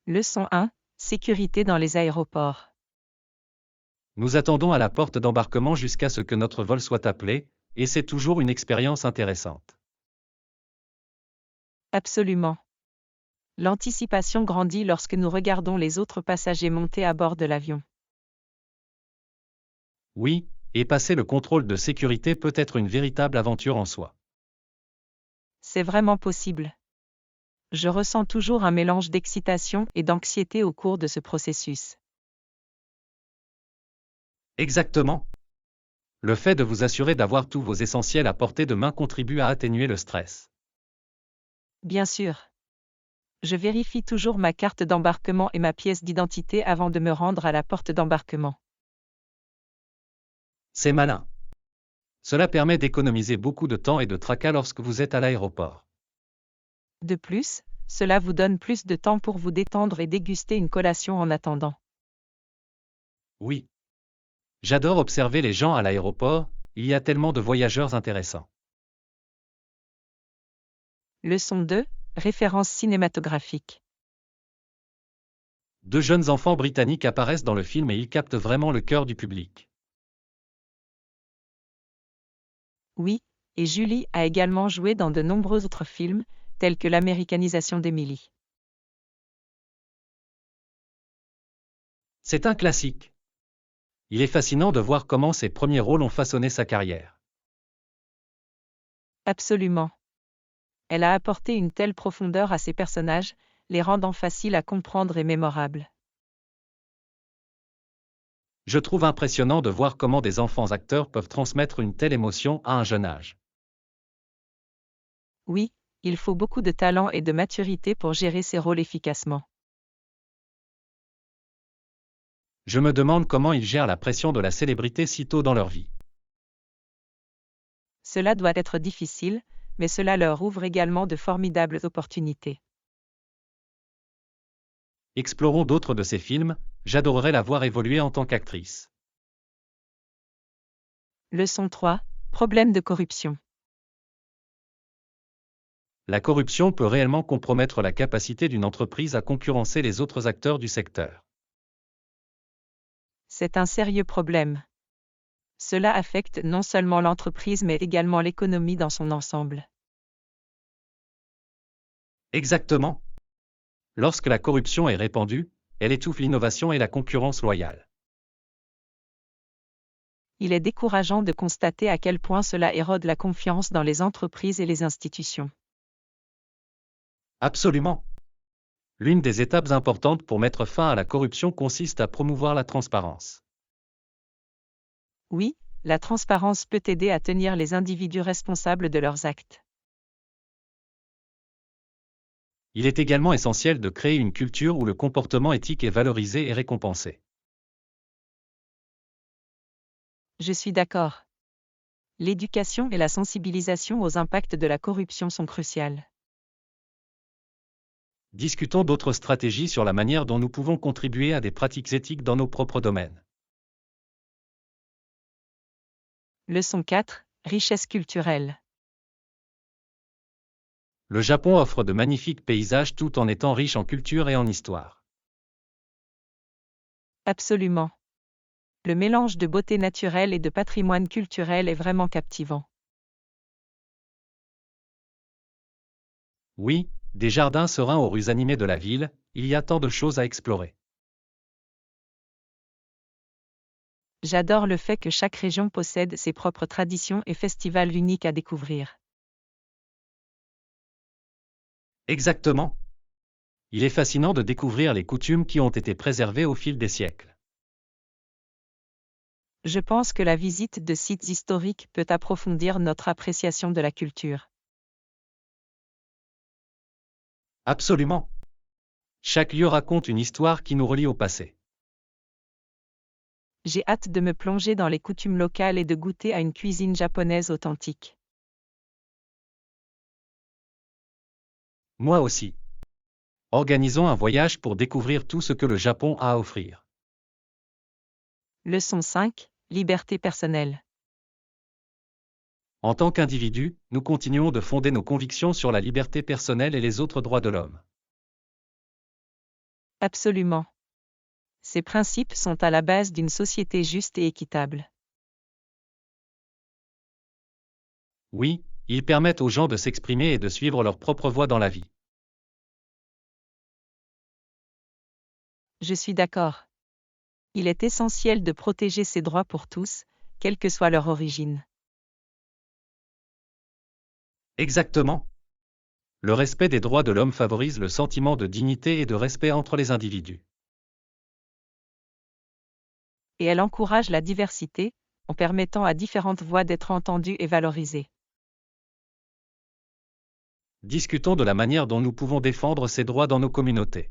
Leçon 1. Sécurité dans les aéroports. Nous attendons à la porte d'embarquement jusqu'à ce que notre vol soit appelé, et c'est toujours une expérience intéressante. Absolument. L'anticipation grandit lorsque nous regardons les autres passagers monter à bord de l'avion. Oui, et passer le contrôle de sécurité peut être une véritable aventure en soi. C'est vraiment possible. Je ressens toujours un mélange d'excitation et d'anxiété au cours de ce processus. Exactement. Le fait de vous assurer d'avoir tous vos essentiels à portée de main contribue à atténuer le stress. Bien sûr. Je vérifie toujours ma carte d'embarquement et ma pièce d'identité avant de me rendre à la porte d'embarquement. C'est malin. Cela permet d'économiser beaucoup de temps et de tracas lorsque vous êtes à l'aéroport. De plus, cela vous donne plus de temps pour vous détendre et déguster une collation en attendant. Oui. J'adore observer les gens à l'aéroport, il y a tellement de voyageurs intéressants. Leçon 2. Référence cinématographique. Deux jeunes enfants britanniques apparaissent dans le film et ils captent vraiment le cœur du public. Oui, et Julie a également joué dans de nombreux autres films, tels que l'américanisation d'Emily. C'est un classique. Il est fascinant de voir comment ses premiers rôles ont façonné sa carrière. Absolument. Elle a apporté une telle profondeur à ses personnages, les rendant faciles à comprendre et mémorables. Je trouve impressionnant de voir comment des enfants acteurs peuvent transmettre une telle émotion à un jeune âge. Oui, il faut beaucoup de talent et de maturité pour gérer ces rôles efficacement. Je me demande comment ils gèrent la pression de la célébrité si tôt dans leur vie. Cela doit être difficile, mais cela leur ouvre également de formidables opportunités. Explorons d'autres de ces films, j'adorerais la voir évoluer en tant qu'actrice. Leçon 3. Problème de corruption. La corruption peut réellement compromettre la capacité d'une entreprise à concurrencer les autres acteurs du secteur. C'est un sérieux problème. Cela affecte non seulement l'entreprise mais également l'économie dans son ensemble. Exactement. Lorsque la corruption est répandue, elle étouffe l'innovation et la concurrence loyale. Il est décourageant de constater à quel point cela érode la confiance dans les entreprises et les institutions. Absolument. L'une des étapes importantes pour mettre fin à la corruption consiste à promouvoir la transparence. Oui, la transparence peut aider à tenir les individus responsables de leurs actes. Il est également essentiel de créer une culture où le comportement éthique est valorisé et récompensé. Je suis d'accord. L'éducation et la sensibilisation aux impacts de la corruption sont cruciales. Discutons d'autres stratégies sur la manière dont nous pouvons contribuer à des pratiques éthiques dans nos propres domaines. Leçon 4. Richesse culturelle. Le Japon offre de magnifiques paysages tout en étant riche en culture et en histoire. Absolument. Le mélange de beauté naturelle et de patrimoine culturel est vraiment captivant. Oui, des jardins sereins aux rues animées de la ville, il y a tant de choses à explorer. J'adore le fait que chaque région possède ses propres traditions et festivals uniques à découvrir. Exactement. Il est fascinant de découvrir les coutumes qui ont été préservées au fil des siècles. Je pense que la visite de sites historiques peut approfondir notre appréciation de la culture. Absolument. Chaque lieu raconte une histoire qui nous relie au passé. J'ai hâte de me plonger dans les coutumes locales et de goûter à une cuisine japonaise authentique. Moi aussi. Organisons un voyage pour découvrir tout ce que le Japon a à offrir. Leçon 5. Liberté personnelle. En tant qu'individus, nous continuons de fonder nos convictions sur la liberté personnelle et les autres droits de l'homme. Absolument. Ces principes sont à la base d'une société juste et équitable. Oui, ils permettent aux gens de s'exprimer et de suivre leur propre voie dans la vie. Je suis d'accord. Il est essentiel de protéger ces droits pour tous, quelle que soit leur origine. Exactement. Le respect des droits de l'homme favorise le sentiment de dignité et de respect entre les individus. Et elle encourage la diversité, en permettant à différentes voix d'être entendues et valorisées. Discutons de la manière dont nous pouvons défendre ces droits dans nos communautés.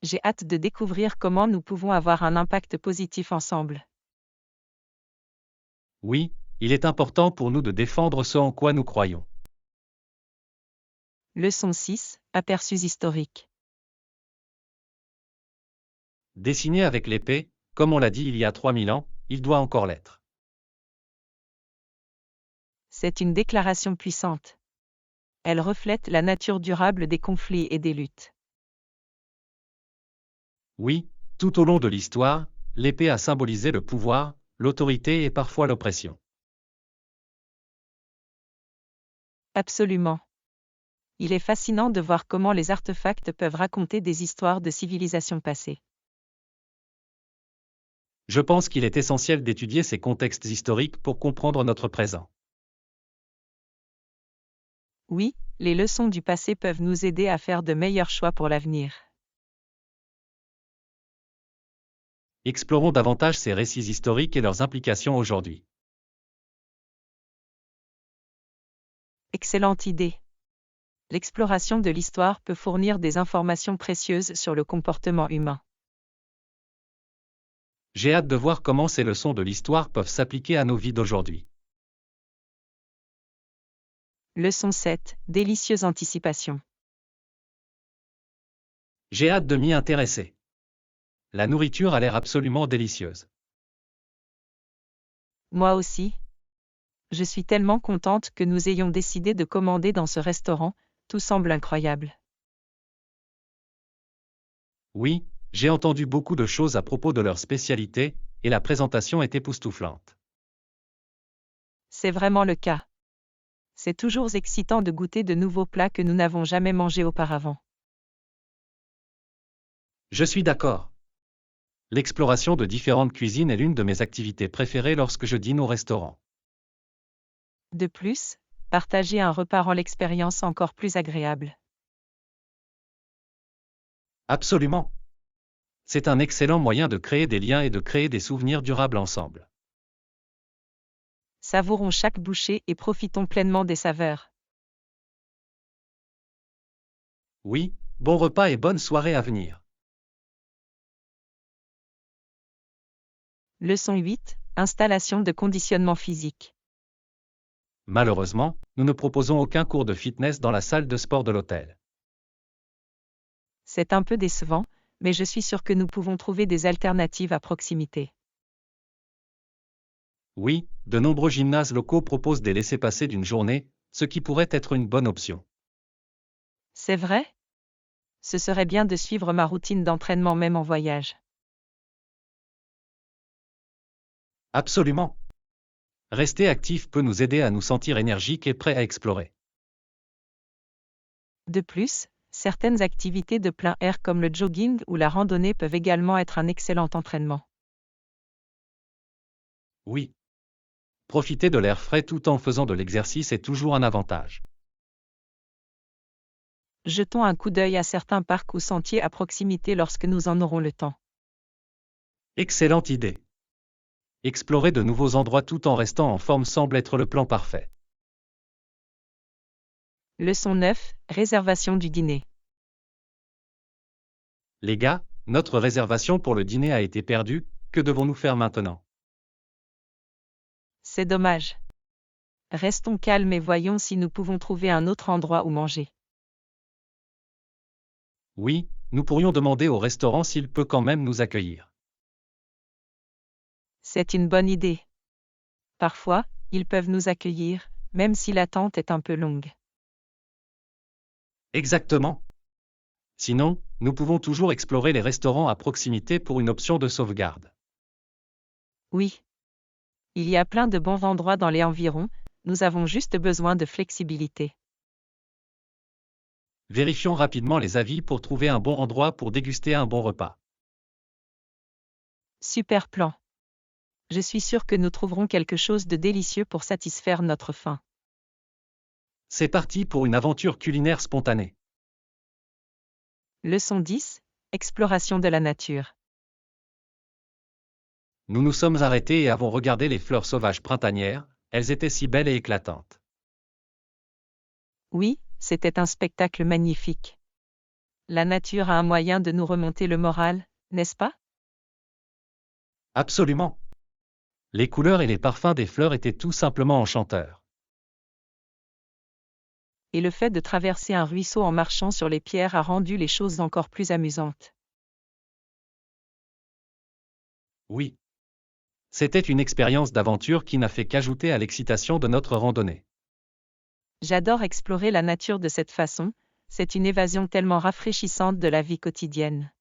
J'ai hâte de découvrir comment nous pouvons avoir un impact positif ensemble. Oui, il est important pour nous de défendre ce en quoi nous croyons. Leçon 6, aperçus historiques. Dessiné avec l'épée, comme on l'a dit il y a 3000 ans, il doit encore l'être. C'est une déclaration puissante. Elle reflète la nature durable des conflits et des luttes. Oui, tout au long de l'histoire, l'épée a symbolisé le pouvoir, l'autorité et parfois l'oppression. Absolument. Il est fascinant de voir comment les artefacts peuvent raconter des histoires de civilisations passées. Je pense qu'il est essentiel d'étudier ces contextes historiques pour comprendre notre présent. Oui, les leçons du passé peuvent nous aider à faire de meilleurs choix pour l'avenir. Explorons davantage ces récits historiques et leurs implications aujourd'hui. Excellente idée. L'exploration de l'histoire peut fournir des informations précieuses sur le comportement humain. J'ai hâte de voir comment ces leçons de l'histoire peuvent s'appliquer à nos vies d'aujourd'hui. Leçon 7, délicieuse anticipation. J'ai hâte de m'y intéresser. La nourriture a l'air absolument délicieuse. Moi aussi. Je suis tellement contente que nous ayons décidé de commander dans ce restaurant, tout semble incroyable. Oui, j'ai entendu beaucoup de choses à propos de leur spécialité, et la présentation est époustouflante. C'est vraiment le cas. C'est toujours excitant de goûter de nouveaux plats que nous n'avons jamais mangés auparavant. Je suis d'accord. L'exploration de différentes cuisines est l'une de mes activités préférées lorsque je dîne au restaurant. De plus, partager un repas rend l'expérience encore plus agréable. Absolument. C'est un excellent moyen de créer des liens et de créer des souvenirs durables ensemble. Savourons chaque bouchée et profitons pleinement des saveurs. Oui, bon repas et bonne soirée à venir. Leçon 8, installation de conditionnement physique. Malheureusement, nous ne proposons aucun cours de fitness dans la salle de sport de l'hôtel. C'est un peu décevant, mais je suis sûre que nous pouvons trouver des alternatives à proximité. Oui, de nombreux gymnases locaux proposent des laissez-passer d'une journée, ce qui pourrait être une bonne option. C'est vrai? Ce serait bien de suivre ma routine d'entraînement même en voyage. Absolument. Rester actif peut nous aider à nous sentir énergiques et prêts à explorer. De plus, certaines activités de plein air comme le jogging ou la randonnée peuvent également être un excellent entraînement. Oui. Profiter de l'air frais tout en faisant de l'exercice est toujours un avantage. Jetons un coup d'œil à certains parcs ou sentiers à proximité lorsque nous en aurons le temps. Excellente idée. Explorer de nouveaux endroits tout en restant en forme semble être le plan parfait. Leçon 9, réservation du dîner. Les gars, notre réservation pour le dîner a été perdue, que devons-nous faire maintenant? C'est dommage. Restons calmes et voyons si nous pouvons trouver un autre endroit où manger. Oui, nous pourrions demander au restaurant s'il peut quand même nous accueillir. C'est une bonne idée. Parfois, ils peuvent nous accueillir, même si l'attente est un peu longue. Exactement. Sinon, nous pouvons toujours explorer les restaurants à proximité pour une option de sauvegarde. Oui. Il y a plein de bons endroits dans les environs, nous avons juste besoin de flexibilité. Vérifions rapidement les avis pour trouver un bon endroit pour déguster un bon repas. Super plan. Je suis sûr que nous trouverons quelque chose de délicieux pour satisfaire notre faim. C'est parti pour une aventure culinaire spontanée. Leçon 10. Exploration de la nature. Nous nous sommes arrêtés et avons regardé les fleurs sauvages printanières, elles étaient si belles et éclatantes. Oui, c'était un spectacle magnifique. La nature a un moyen de nous remonter le moral, n'est-ce pas? Absolument. Les couleurs et les parfums des fleurs étaient tout simplement enchanteurs. Et le fait de traverser un ruisseau en marchant sur les pierres a rendu les choses encore plus amusantes. Oui. C'était une expérience d'aventure qui n'a fait qu'ajouter à l'excitation de notre randonnée. J'adore explorer la nature de cette façon, c'est une évasion tellement rafraîchissante de la vie quotidienne.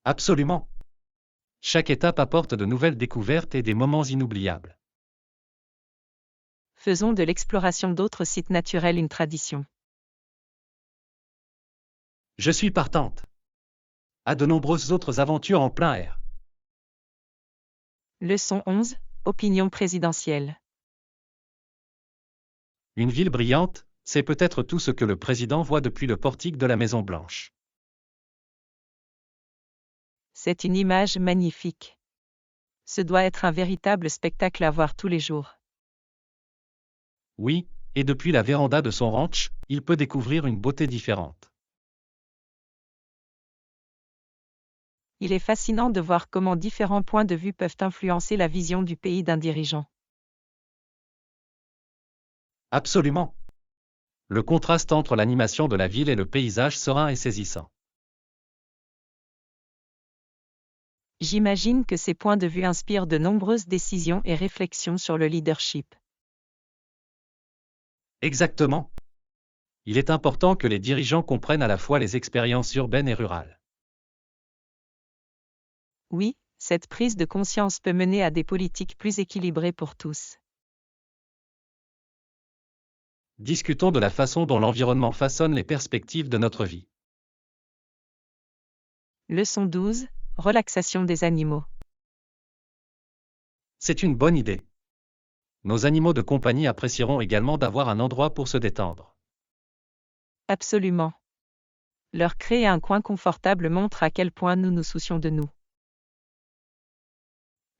Absolument. Chaque étape apporte de nouvelles découvertes et des moments inoubliables. Faisons de l'exploration d'autres sites naturels une tradition. Je suis partante. À de nombreuses autres aventures en plein air. Leçon 11. Opinion présidentielle. Une ville brillante, c'est peut-être tout ce que le président voit depuis le portique de la Maison-Blanche. C'est une image magnifique. Ce doit être un véritable spectacle à voir tous les jours. Oui, et depuis la véranda de son ranch, il peut découvrir une beauté différente. Il est fascinant de voir comment différents points de vue peuvent influencer la vision du pays d'un dirigeant. Absolument. Le contraste entre l'animation de la ville et le paysage serein est saisissant. J'imagine que ces points de vue inspirent de nombreuses décisions et réflexions sur le leadership. Exactement. Il est important que les dirigeants comprennent à la fois les expériences urbaines et rurales. Oui, cette prise de conscience peut mener à des politiques plus équilibrées pour tous. Discutons de la façon dont l'environnement façonne les perspectives de notre vie. Leçon 12. Relaxation des animaux. C'est une bonne idée. Nos animaux de compagnie apprécieront également d'avoir un endroit pour se détendre. Absolument. Leur créer un coin confortable montre à quel point nous nous soucions de nous.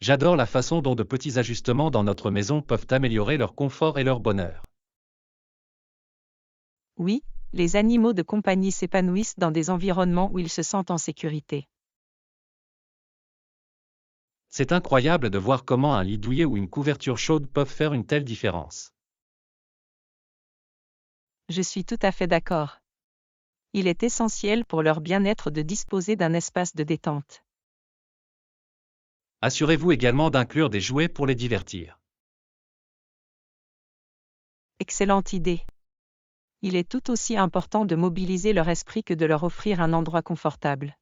J'adore la façon dont de petits ajustements dans notre maison peuvent améliorer leur confort et leur bonheur. Oui, les animaux de compagnie s'épanouissent dans des environnements où ils se sentent en sécurité. C'est incroyable de voir comment un lit douillet ou une couverture chaude peuvent faire une telle différence. Je suis tout à fait d'accord. Il est essentiel pour leur bien-être de disposer d'un espace de détente. Assurez-vous également d'inclure des jouets pour les divertir. Excellente idée. Il est tout aussi important de mobiliser leur esprit que de leur offrir un endroit confortable.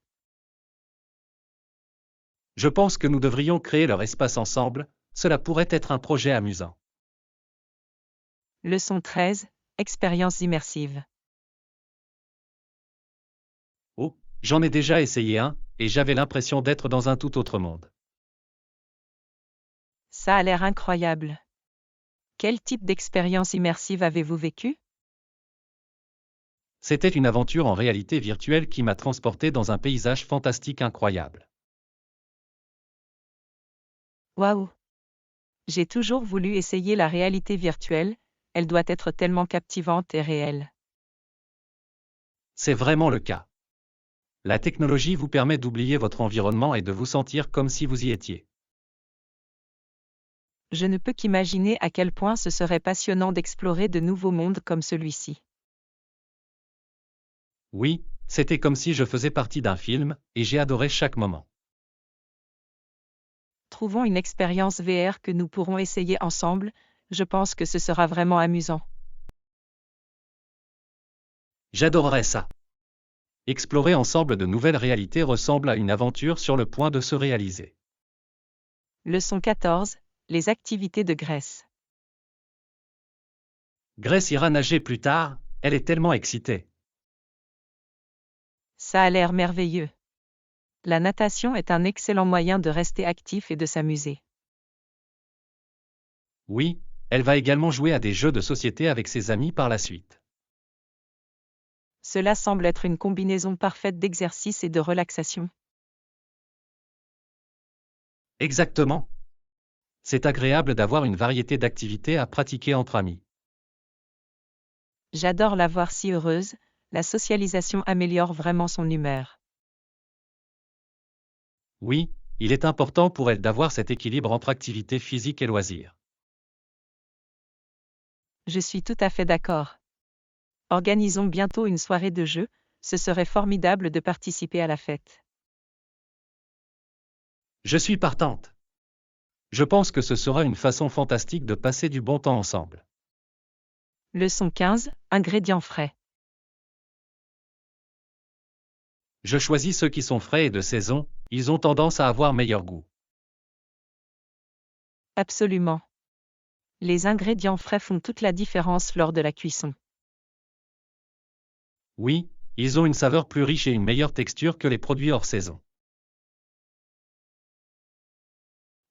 Je pense que nous devrions créer leur espace ensemble, cela pourrait être un projet amusant. Leçon 13. Expérience immersive. Oh, j'en ai déjà essayé un, et j'avais l'impression d'être dans un tout autre monde. Ça a l'air incroyable. Quel type d'expérience immersive avez-vous vécu? C'était une aventure en réalité virtuelle qui m'a transporté dans un paysage fantastique incroyable. Waouh! J'ai toujours voulu essayer la réalité virtuelle, elle doit être tellement captivante et réelle. C'est vraiment le cas. La technologie vous permet d'oublier votre environnement et de vous sentir comme si vous y étiez. Je ne peux qu'imaginer à quel point ce serait passionnant d'explorer de nouveaux mondes comme celui-ci. Oui, c'était comme si je faisais partie d'un film, et j'ai adoré chaque moment. Trouvons une expérience VR que nous pourrons essayer ensemble, je pense que ce sera vraiment amusant. J'adorerais ça. Explorer ensemble de nouvelles réalités ressemble à une aventure sur le point de se réaliser. Leçon 14. Les activités de Grèce. Grace ira nager plus tard, elle est tellement excitée. Ça a l'air merveilleux. La natation est un excellent moyen de rester actif et de s'amuser. Oui, elle va également jouer à des jeux de société avec ses amis par la suite. Cela semble être une combinaison parfaite d'exercice et de relaxation. Exactement. C'est agréable d'avoir une variété d'activités à pratiquer entre amis. J'adore la voir si heureuse, la socialisation améliore vraiment son humeur. Oui, il est important pour elle d'avoir cet équilibre entre activité physique et loisirs. Je suis tout à fait d'accord. Organisons bientôt une soirée de jeu, ce serait formidable de participer à la fête. Je suis partante. Je pense que ce sera une façon fantastique de passer du bon temps ensemble. Leçon 15. Ingrédients frais. Je choisis ceux qui sont frais et de saison, ils ont tendance à avoir meilleur goût. Absolument. Les ingrédients frais font toute la différence lors de la cuisson. Oui, ils ont une saveur plus riche et une meilleure texture que les produits hors saison.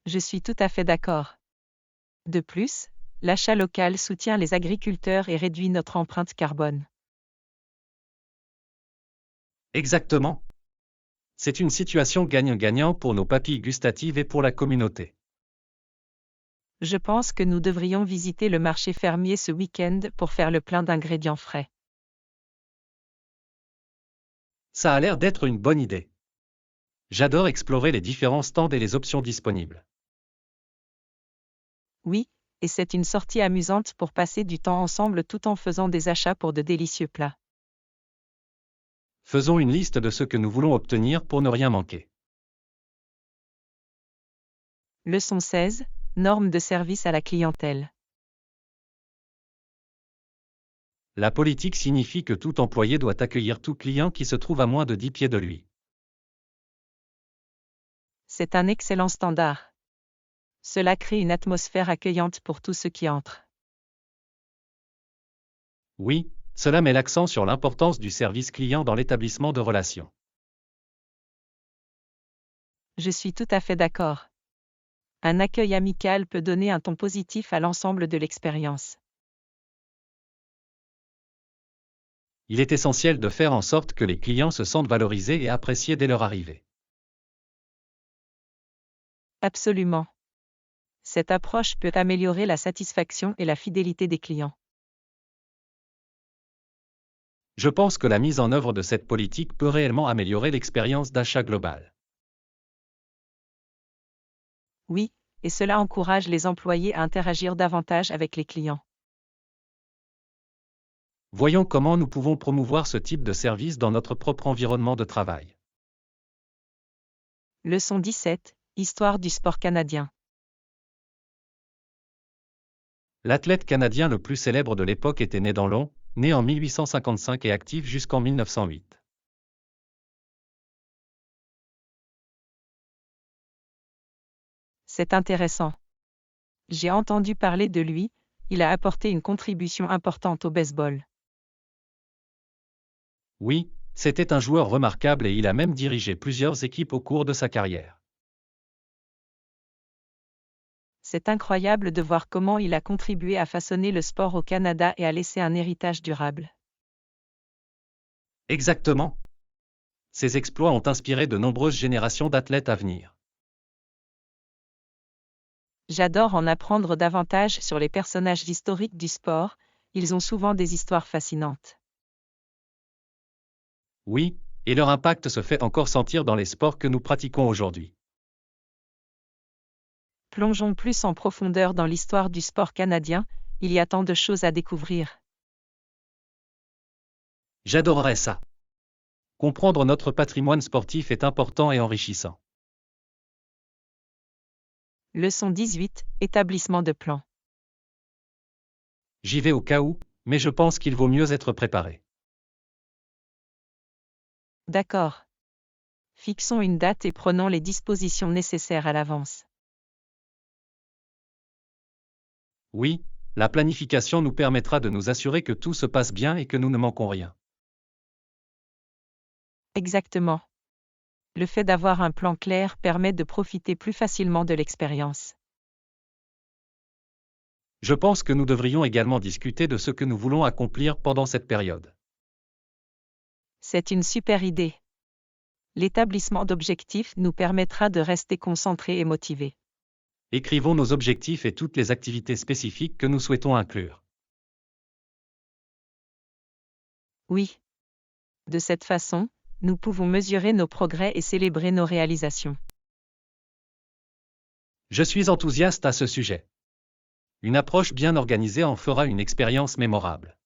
Je suis tout à fait d'accord. De plus, l'achat local soutient les agriculteurs et réduit notre empreinte carbone. Exactement. C'est une situation gagnant-gagnant pour nos papilles gustatives et pour la communauté. Je pense que nous devrions visiter le marché fermier ce week-end pour faire le plein d'ingrédients frais. Ça a l'air d'être une bonne idée. J'adore explorer les différents stands et les options disponibles. Oui, et c'est une sortie amusante pour passer du temps ensemble tout en faisant des achats pour de délicieux plats. Faisons une liste de ce que nous voulons obtenir pour ne rien manquer. Leçon 16. Normes de service à la clientèle. La politique signifie que tout employé doit accueillir tout client qui se trouve à moins de 10 pieds de lui. C'est un excellent standard. Cela crée une atmosphère accueillante pour tous ceux qui entrent. Oui, cela met l'accent sur l'importance du service client dans l'établissement de relations. Je suis tout à fait d'accord. Un accueil amical peut donner un ton positif à l'ensemble de l'expérience. Il est essentiel de faire en sorte que les clients se sentent valorisés et appréciés dès leur arrivée. Absolument. Cette approche peut améliorer la satisfaction et la fidélité des clients. Je pense que la mise en œuvre de cette politique peut réellement améliorer l'expérience d'achat globale. Oui, et cela encourage les employés à interagir davantage avec les clients. Voyons comment nous pouvons promouvoir ce type de service dans notre propre environnement de travail. Leçon 17. Histoire du sport canadien. L'athlète canadien le plus célèbre de l'époque était né dans l'On, né en 1855 et actif jusqu'en 1908. C'est intéressant. J'ai entendu parler de lui, il a apporté une contribution importante au baseball. Oui, c'était un joueur remarquable et il a même dirigé plusieurs équipes au cours de sa carrière. C'est incroyable de voir comment il a contribué à façonner le sport au Canada et à laisser un héritage durable. Exactement. Ses exploits ont inspiré de nombreuses générations d'athlètes à venir. J'adore en apprendre davantage sur les personnages historiques du sport, ils ont souvent des histoires fascinantes. Oui, et leur impact se fait encore sentir dans les sports que nous pratiquons aujourd'hui. Plongeons plus en profondeur dans l'histoire du sport canadien, il y a tant de choses à découvrir. J'adorerais ça. Comprendre notre patrimoine sportif est important et enrichissant. Leçon 18. Établissement de plan. J'y vais au cas où, mais je pense qu'il vaut mieux être préparé. D'accord. Fixons une date et prenons les dispositions nécessaires à l'avance. Oui, la planification nous permettra de nous assurer que tout se passe bien et que nous ne manquons rien. Exactement. Le fait d'avoir un plan clair permet de profiter plus facilement de l'expérience. Je pense que nous devrions également discuter de ce que nous voulons accomplir pendant cette période. C'est une super idée. L'établissement d'objectifs nous permettra de rester concentrés et motivés. Écrivons nos objectifs et toutes les activités spécifiques que nous souhaitons inclure. Oui. De cette façon, nous pouvons mesurer nos progrès et célébrer nos réalisations. Je suis enthousiaste à ce sujet. Une approche bien organisée en fera une expérience mémorable.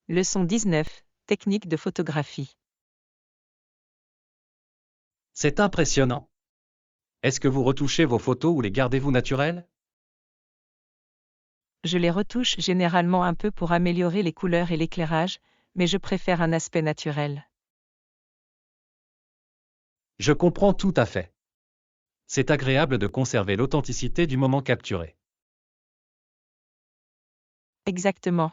Leçon 19. Technique de photographie. C'est impressionnant. Est-ce que vous retouchez vos photos ou les gardez-vous naturelles? Je les retouche généralement un peu pour améliorer les couleurs et l'éclairage, mais je préfère un aspect naturel. Je comprends tout à fait. C'est agréable de conserver l'authenticité du moment capturé. Exactement.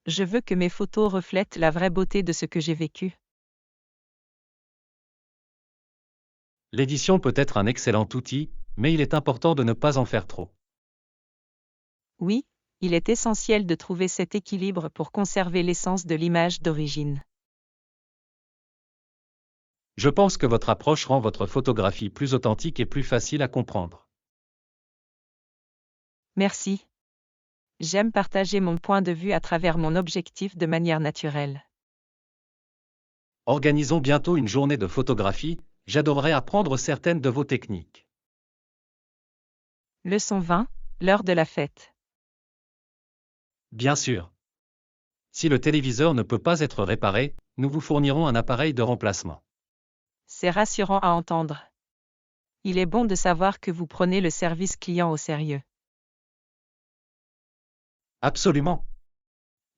Je veux que mes photos reflètent la vraie beauté de ce que j'ai vécu. L'édition peut être un excellent outil, mais il est important de ne pas en faire trop. Oui, il est essentiel de trouver cet équilibre pour conserver l'essence de l'image d'origine. Je pense que votre approche rend votre photographie plus authentique et plus facile à comprendre. Merci. J'aime partager mon point de vue à travers mon objectif de manière naturelle. Organisons bientôt une journée de photographie, j'adorerais apprendre certaines de vos techniques. Leçon 20. L'heure de la fête. Bien sûr. Si le téléviseur ne peut pas être réparé, nous vous fournirons un appareil de remplacement. C'est rassurant à entendre. Il est bon de savoir que vous prenez le service client au sérieux. Absolument.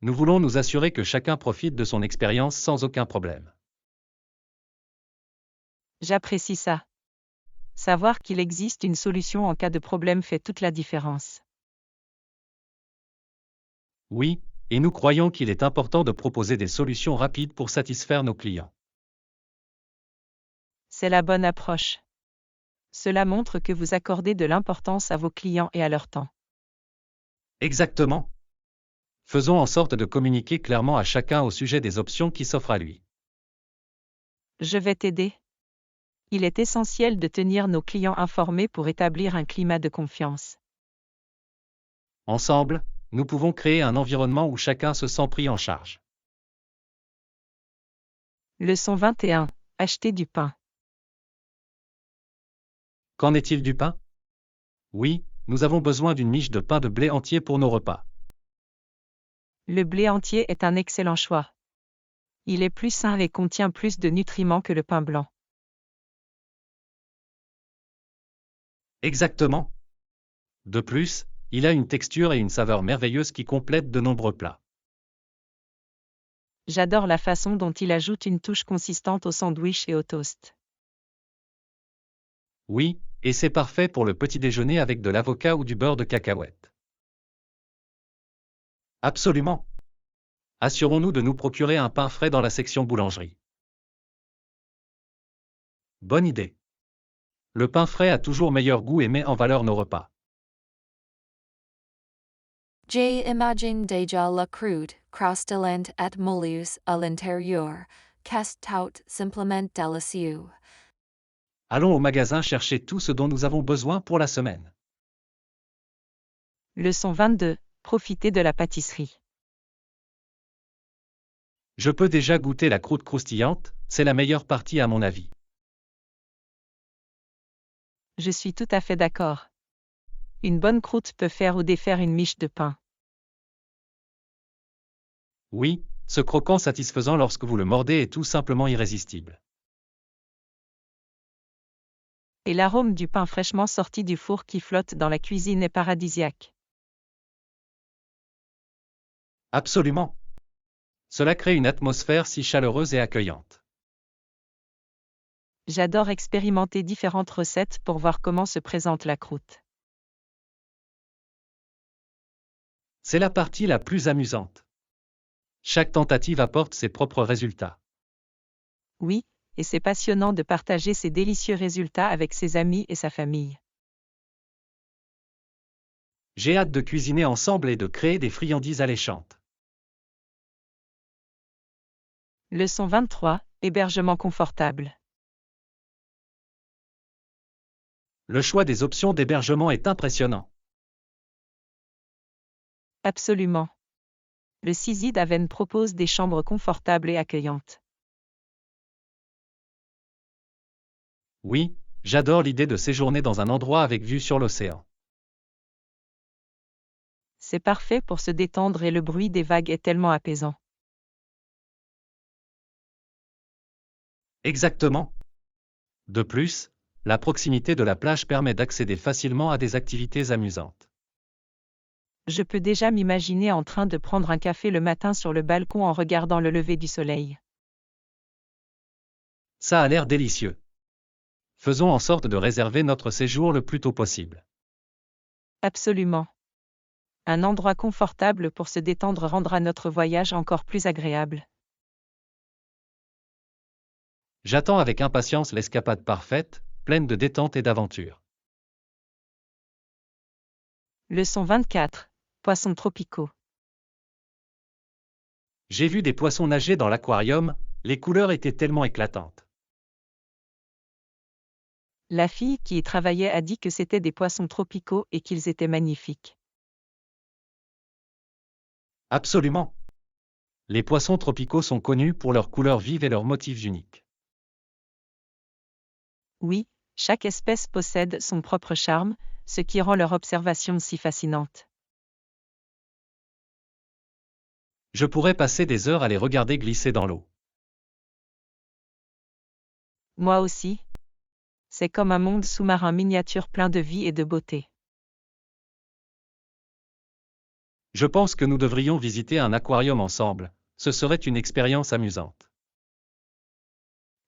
Nous voulons nous assurer que chacun profite de son expérience sans aucun problème. J'apprécie ça. Savoir qu'il existe une solution en cas de problème fait toute la différence. Oui, et nous croyons qu'il est important de proposer des solutions rapides pour satisfaire nos clients. C'est la bonne approche. Cela montre que vous accordez de l'importance à vos clients et à leur temps. Exactement. Faisons en sorte de communiquer clairement à chacun au sujet des options qui s'offrent à lui. Je vais t'aider. Il est essentiel de tenir nos clients informés pour établir un climat de confiance. Ensemble, nous pouvons créer un environnement où chacun se sent pris en charge. Leçon 21. Acheter du pain. Qu'en est-il du pain? Oui, nous avons besoin d'une miche de pain de blé entier pour nos repas. Le blé entier est un excellent choix. Il est plus sain et contient plus de nutriments que le pain blanc. Exactement. De plus, il a une texture et une saveur merveilleuse qui complètent de nombreux plats. J'adore la façon dont il ajoute une touche consistante au sandwich et au toast. Oui, et c'est parfait pour le petit déjeuner avec de l'avocat ou du beurre de cacahuète. Absolument. Assurons-nous de nous procurer un pain frais dans la section boulangerie. Bonne idée. Le pain frais a toujours meilleur goût et met en valeur nos repas. J'imagine déjà la crude, croustillant et moelleuse à l'intérieur, qu'est tout simplement délicieux. Allons au magasin chercher tout ce dont nous avons besoin pour la semaine. Leçon 22. Profiter de la pâtisserie. Je peux déjà goûter la croûte croustillante, c'est la meilleure partie à mon avis. Je suis tout à fait d'accord. Une bonne croûte peut faire ou défaire une miche de pain. Oui, ce croquant satisfaisant lorsque vous le mordez est tout simplement irrésistible. Et l'arôme du pain fraîchement sorti du four qui flotte dans la cuisine est paradisiaque. Absolument. Cela crée une atmosphère si chaleureuse et accueillante. J'adore expérimenter différentes recettes pour voir comment se présente la croûte. C'est la partie la plus amusante. Chaque tentative apporte ses propres résultats. Oui, et c'est passionnant de partager ces délicieux résultats avec ses amis et sa famille. J'ai hâte de cuisiner ensemble et de créer des friandises alléchantes. Leçon 23, hébergement confortable. Le choix des options d'hébergement est impressionnant. Absolument. Le Sisi d'Aven propose des chambres confortables et accueillantes. Oui, j'adore l'idée de séjourner dans un endroit avec vue sur l'océan. C'est parfait pour se détendre et le bruit des vagues est tellement apaisant. Exactement. De plus, la proximité de la plage permet d'accéder facilement à des activités amusantes. Je peux déjà m'imaginer en train de prendre un café le matin sur le balcon en regardant le lever du soleil. Ça a l'air délicieux. Faisons en sorte de réserver notre séjour le plus tôt possible. Absolument. Un endroit confortable pour se détendre rendra notre voyage encore plus agréable. J'attends avec impatience l'escapade parfaite, pleine de détente et d'aventure. Leçon 24. Poissons tropicaux. J'ai vu des poissons nager dans l'aquarium, les couleurs étaient tellement éclatantes. La fille qui y travaillait a dit que c'étaient des poissons tropicaux et qu'ils étaient magnifiques. Absolument. Les poissons tropicaux sont connus pour leurs couleurs vives et leurs motifs uniques. Oui, chaque espèce possède son propre charme, ce qui rend leur observation si fascinante. Je pourrais passer des heures à les regarder glisser dans l'eau. Moi aussi. C'est comme un monde sous-marin miniature plein de vie et de beauté. Je pense que nous devrions visiter un aquarium ensemble, ce serait une expérience amusante.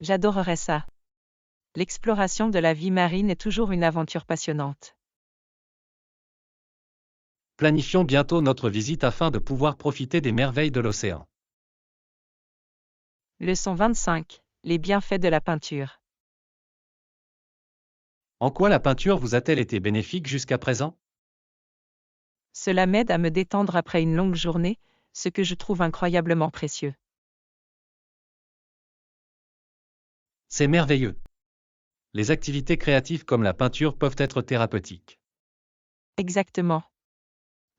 J'adorerais ça. L'exploration de la vie marine est toujours une aventure passionnante. Planifions bientôt notre visite afin de pouvoir profiter des merveilles de l'océan. Leçon 25. Les bienfaits de la peinture. En quoi la peinture vous a-t-elle été bénéfique jusqu'à présent? Cela m'aide à me détendre après une longue journée, ce que je trouve incroyablement précieux. C'est merveilleux. Les activités créatives comme la peinture peuvent être thérapeutiques. Exactement.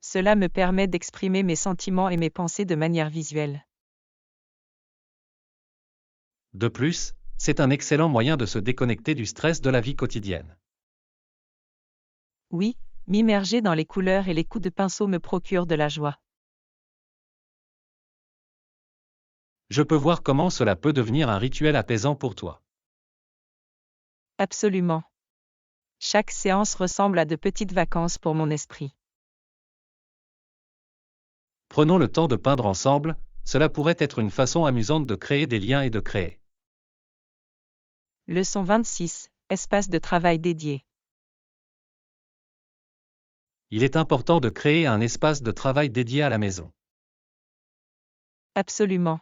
Cela me permet d'exprimer mes sentiments et mes pensées de manière visuelle. De plus, c'est un excellent moyen de se déconnecter du stress de la vie quotidienne. Oui, m'immerger dans les couleurs et les coups de pinceau me procurent de la joie. Je peux voir comment cela peut devenir un rituel apaisant pour toi. Absolument. Chaque séance ressemble à de petites vacances pour mon esprit. Prenons le temps de peindre ensemble, cela pourrait être une façon amusante de créer des liens et de créer. Leçon 26. Espace de travail dédié. Il est important de créer un espace de travail dédié à la maison. Absolument.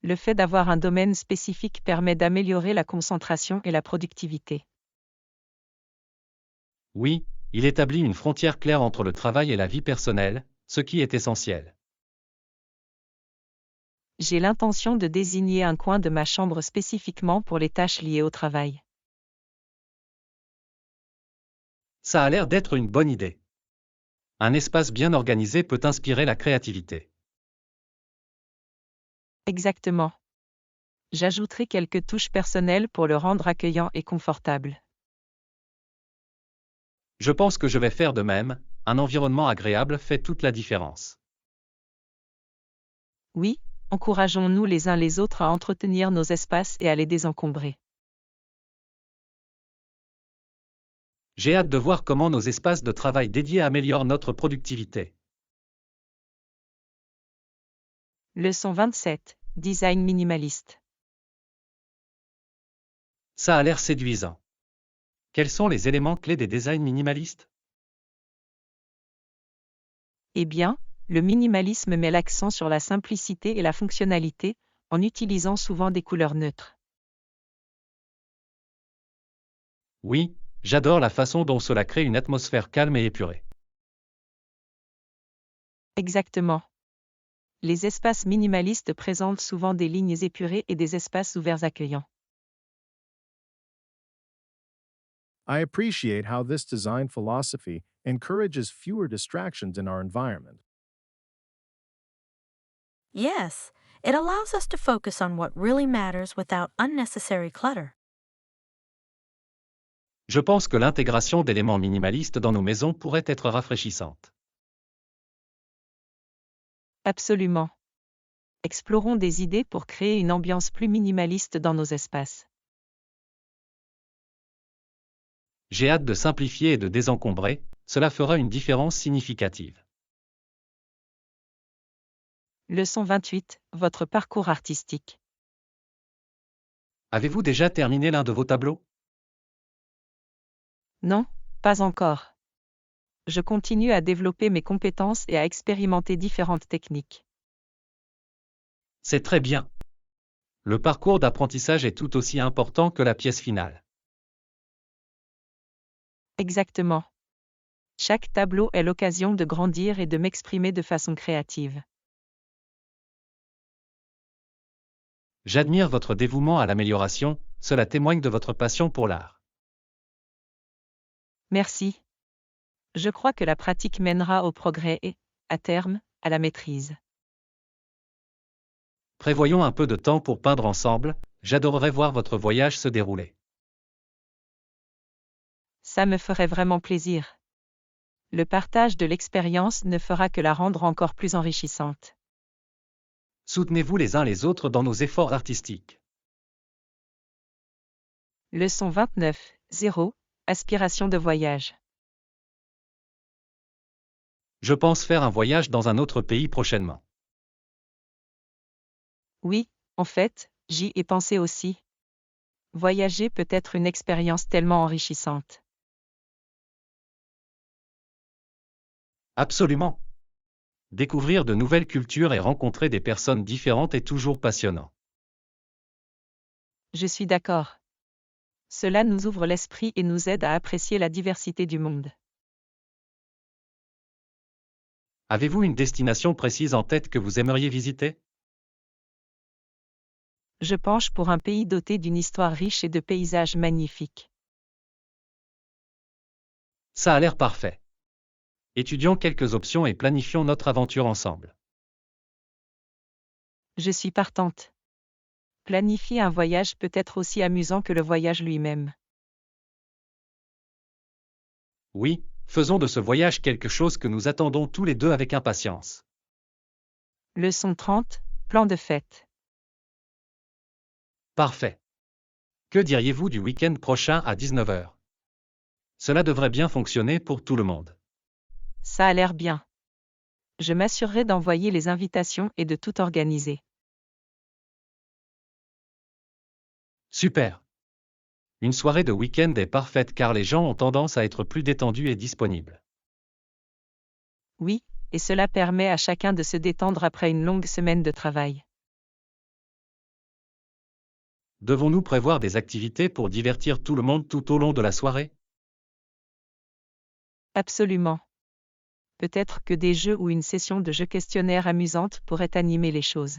Le fait d'avoir un domaine spécifique permet d'améliorer la concentration et la productivité. Oui, il établit une frontière claire entre le travail et la vie personnelle, ce qui est essentiel. J'ai l'intention de désigner un coin de ma chambre spécifiquement pour les tâches liées au travail. Ça a l'air d'être une bonne idée. Un espace bien organisé peut inspirer la créativité. Exactement. J'ajouterai quelques touches personnelles pour le rendre accueillant et confortable. Je pense que je vais faire de même, un environnement agréable fait toute la différence. Oui, encourageons-nous les uns les autres à entretenir nos espaces et à les désencombrer. J'ai hâte de voir comment nos espaces de travail dédiés améliorent notre productivité. Leçon 27. Design minimaliste. Ça a l'air séduisant. Quels sont les éléments clés des designs minimalistes? Eh bien, le minimalisme met l'accent sur la simplicité et la fonctionnalité, en utilisant souvent des couleurs neutres. Oui, j'adore la façon dont cela crée une atmosphère calme et épurée. Exactement. Les espaces minimalistes présentent souvent des lignes épurées et des espaces ouverts accueillants. I appreciate how this design philosophy encourages fewer distractions in our environment. Yes, it allows us to focus on what really matters without unnecessary clutter. Je pense que l'intégration d'éléments minimalistes dans nos maisons pourrait être rafraîchissante. Absolument. Explorons des idées pour créer une ambiance plus minimaliste dans nos espaces. J'ai hâte de simplifier et de désencombrer, cela fera une différence significative. Leçon 28. Votre parcours artistique. Avez-vous déjà terminé l'un de vos tableaux? Non, pas encore. Je continue à développer mes compétences et à expérimenter différentes techniques. C'est très bien. Le parcours d'apprentissage est tout aussi important que la pièce finale. Exactement. Chaque tableau est l'occasion de grandir et de m'exprimer de façon créative. J'admire votre dévouement à l'amélioration, cela témoigne de votre passion pour l'art. Merci. Je crois que la pratique mènera au progrès et, à terme, à la maîtrise. Prévoyons un peu de temps pour peindre ensemble, j'adorerais voir votre voyage se dérouler. Ça me ferait vraiment plaisir. Le partage de l'expérience ne fera que la rendre encore plus enrichissante. Soutenez-vous les uns les autres dans nos efforts artistiques. Leçon 29. 0. Aspiration de voyage. Je pense faire un voyage dans un autre pays prochainement. Oui, en fait, j'y ai pensé aussi. Voyager peut être une expérience tellement enrichissante. Absolument. Découvrir de nouvelles cultures et rencontrer des personnes différentes est toujours passionnant. Je suis d'accord. Cela nous ouvre l'esprit et nous aide à apprécier la diversité du monde. Avez-vous une destination précise en tête que vous aimeriez visiter? Je penche pour un pays doté d'une histoire riche et de paysages magnifiques. Ça a l'air parfait. Étudions quelques options et planifions notre aventure ensemble. Je suis partante. Planifier un voyage peut être aussi amusant que le voyage lui-même. Oui, faisons de ce voyage quelque chose que nous attendons tous les deux avec impatience. Leçon 30. Plan de fête. Parfait. Que diriez-vous du week-end prochain à 19 h? Cela devrait bien fonctionner pour tout le monde. Ça a l'air bien. Je m'assurerai d'envoyer les invitations et de tout organiser. Super. Une soirée de week-end est parfaite car les gens ont tendance à être plus détendus et disponibles. Oui, et cela permet à chacun de se détendre après une longue semaine de travail. Devons-nous prévoir des activités pour divertir tout le monde tout au long de la soirée? Absolument. Peut-être que des jeux ou une session de jeux questionnaires amusante pourraient animer les choses.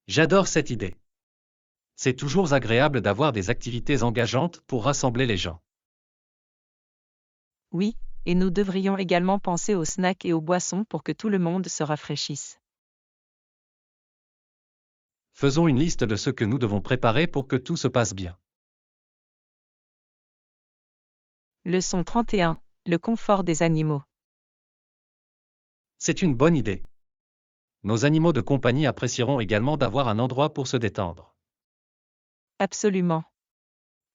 J'adore cette idée. C'est toujours agréable d'avoir des activités engageantes pour rassembler les gens. Oui, et nous devrions également penser aux snacks et aux boissons pour que tout le monde se rafraîchisse. Faisons une liste de ce que nous devons préparer pour que tout se passe bien. Leçon 31. Le confort des animaux. C'est une bonne idée. Nos animaux de compagnie apprécieront également d'avoir un endroit pour se détendre. Absolument.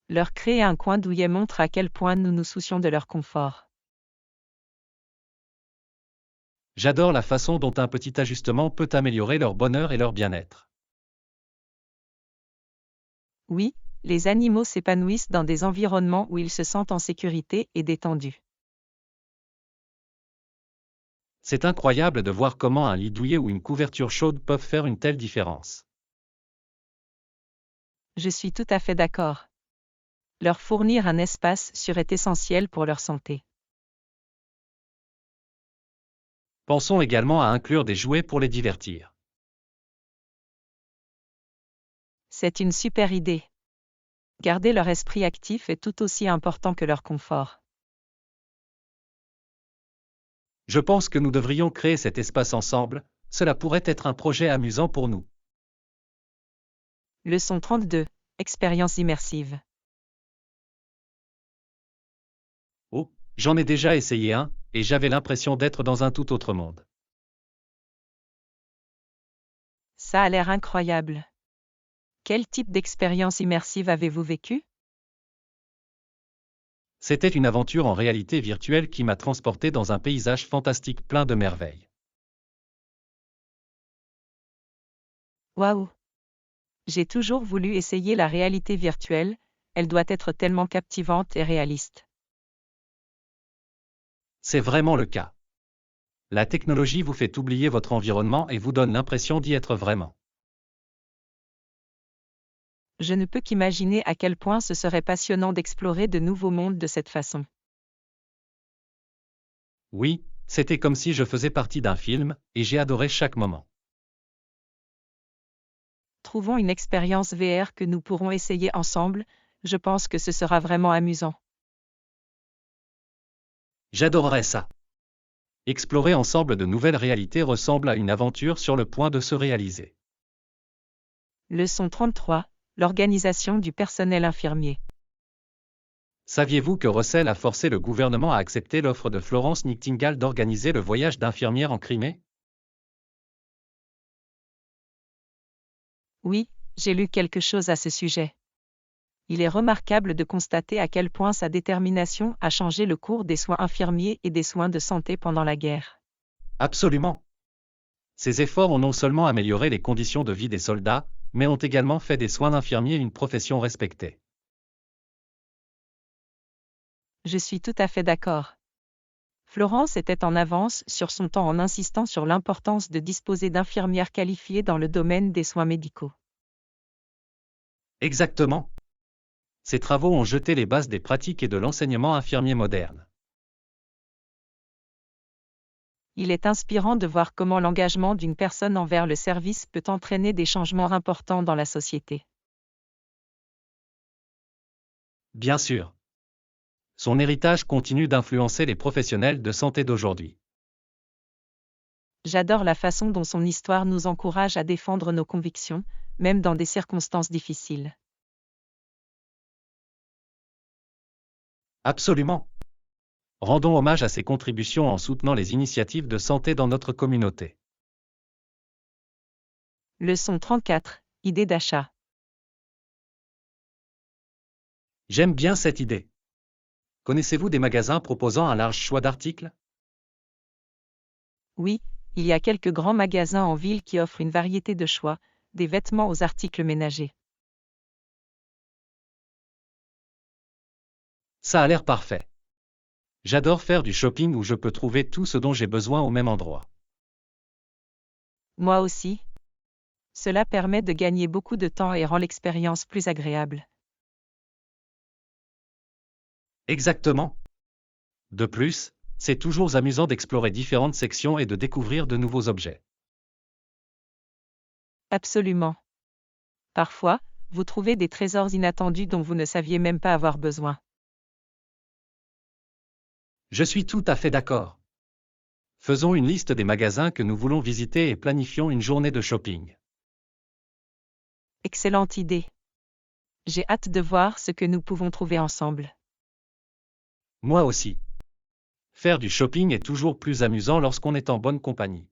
Leur créer un coin douillet montre à quel point nous nous soucions de leur confort. J'adore la façon dont un petit ajustement peut améliorer leur bonheur et leur bien-être. Oui, les animaux s'épanouissent dans des environnements où ils se sentent en sécurité et détendus. C'est incroyable de voir comment un lit douillet ou une couverture chaude peuvent faire une telle différence. Je suis tout à fait d'accord. Leur fournir un espace sûr est essentiel pour leur santé. Pensons également à inclure des jouets pour les divertir. C'est une super idée. Garder leur esprit actif est tout aussi important que leur confort. Je pense que nous devrions créer cet espace ensemble, cela pourrait être un projet amusant pour nous. Leçon 32. Expérience immersive. Oh, j'en ai déjà essayé un, et j'avais l'impression d'être dans un tout autre monde. Ça a l'air incroyable. Quel type d'expérience immersive avez-vous vécu? C'était une aventure en réalité virtuelle qui m'a transporté dans un paysage fantastique plein de merveilles. Waouh! J'ai toujours voulu essayer la réalité virtuelle, elle doit être tellement captivante et réaliste. C'est vraiment le cas. La technologie vous fait oublier votre environnement et vous donne l'impression d'y être vraiment. Je ne peux qu'imaginer à quel point ce serait passionnant d'explorer de nouveaux mondes de cette façon. Oui, c'était comme si je faisais partie d'un film, et j'ai adoré chaque moment. Trouvons une expérience VR que nous pourrons essayer ensemble, je pense que ce sera vraiment amusant. J'adorerais ça. Explorer ensemble de nouvelles réalités ressemble à une aventure sur le point de se réaliser. Leçon 33. L'organisation du personnel infirmier. Saviez-vous que Russell a forcé le gouvernement à accepter l'offre de Florence Nightingale d'organiser le voyage d'infirmière en Crimée? Oui, j'ai lu quelque chose à ce sujet. Il est remarquable de constater à quel point sa détermination a changé le cours des soins infirmiers et des soins de santé pendant la guerre. Absolument. Ces efforts ont non seulement amélioré les conditions de vie des soldats, mais ont également fait des soins d'infirmiers une profession respectée. Je suis tout à fait d'accord. Florence était en avance sur son temps en insistant sur l'importance de disposer d'infirmières qualifiées dans le domaine des soins médicaux. Exactement. Ces travaux ont jeté les bases des pratiques et de l'enseignement infirmier moderne. Il est inspirant de voir comment l'engagement d'une personne envers le service peut entraîner des changements importants dans la société. Bien sûr. Son héritage continue d'influencer les professionnels de santé d'aujourd'hui. J'adore la façon dont son histoire nous encourage à défendre nos convictions, même dans des circonstances difficiles. Absolument. Rendons hommage à ses contributions en soutenant les initiatives de santé dans notre communauté. Leçon 34. Idée d'achat. J'aime bien cette idée. Connaissez-vous des magasins proposant un large choix d'articles? Oui, il y a quelques grands magasins en ville qui offrent une variété de choix, des vêtements aux articles ménagers. Ça a l'air parfait. J'adore faire du shopping où je peux trouver tout ce dont j'ai besoin au même endroit. Moi aussi. Cela permet de gagner beaucoup de temps et rend l'expérience plus agréable. Exactement. De plus, c'est toujours amusant d'explorer différentes sections et de découvrir de nouveaux objets. Absolument. Parfois, vous trouvez des trésors inattendus dont vous ne saviez même pas avoir besoin. Je suis tout à fait d'accord. Faisons une liste des magasins que nous voulons visiter et planifions une journée de shopping. Excellente idée. J'ai hâte de voir ce que nous pouvons trouver ensemble. Moi aussi. Faire du shopping est toujours plus amusant lorsqu'on est en bonne compagnie.